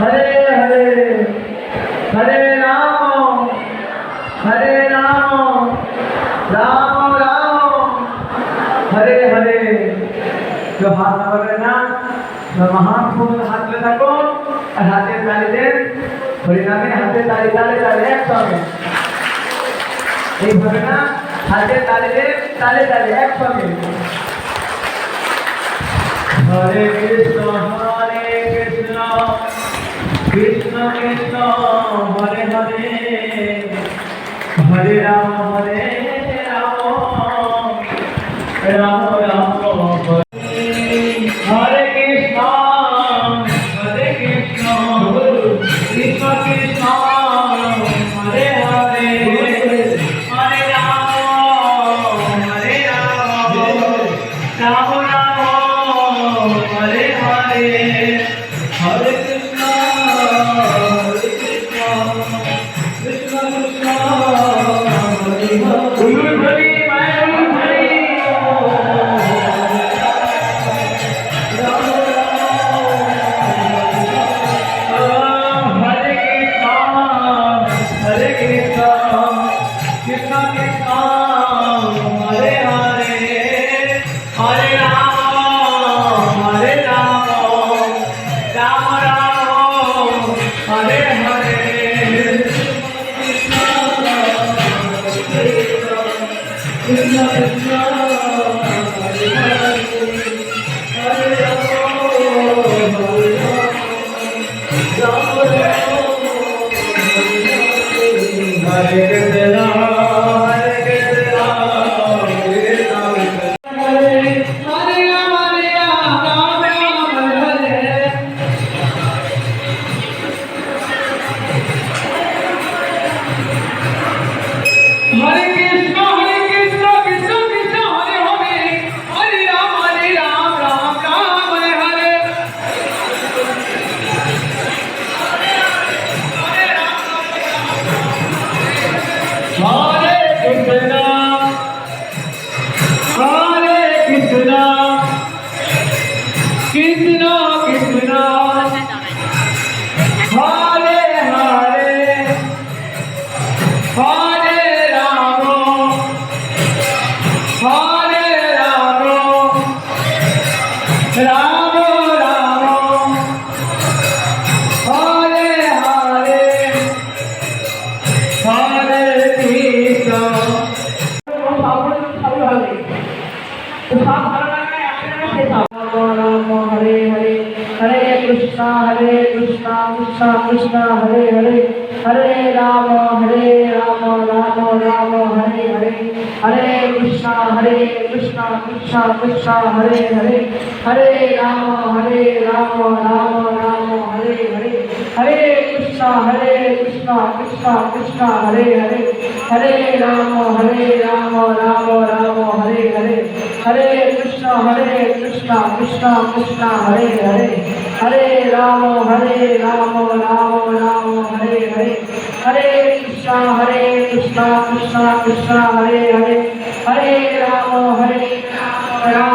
हरे हरे हरे राम राम राम हरे हरे। जो हाथ नवाবে না মহাপুরুষ হাতে থাকো আর হাতে তালি দেন হরিনামে হাতে তালি তালে তালে একসঙ্গে এইভাবে না হাতে তালি দেন তালে তালে একসঙ্গে। हरे कृष्ण कृष्ण कृष्ण हरे हरे हरे राम राम राम हरे कृष्ण कृष्ण कृष्ण हरे हरे हरे राम राम हरे हरे हरे कृष्ण कृष्ण कृष्ण हरे हरे हरे कृष्णा कृष्णा कृष्णा हरे हरे हरे राम राम राम हरे हरे हरे कृष्णा कृष्णा कृष्णा हरे हरे हरे राम राम राम हरे हरे हरे कृष्णा कृष्णा कृष्णा हरे हरे हरे राम राम राम हरे हरे हरे कृष्णा कृष्णा कृष्णा हरे हरे हरे राम राम राम हरे हरे हरे कृष्णा कृष्णा कृष्णा हरे हरे हरे राम राम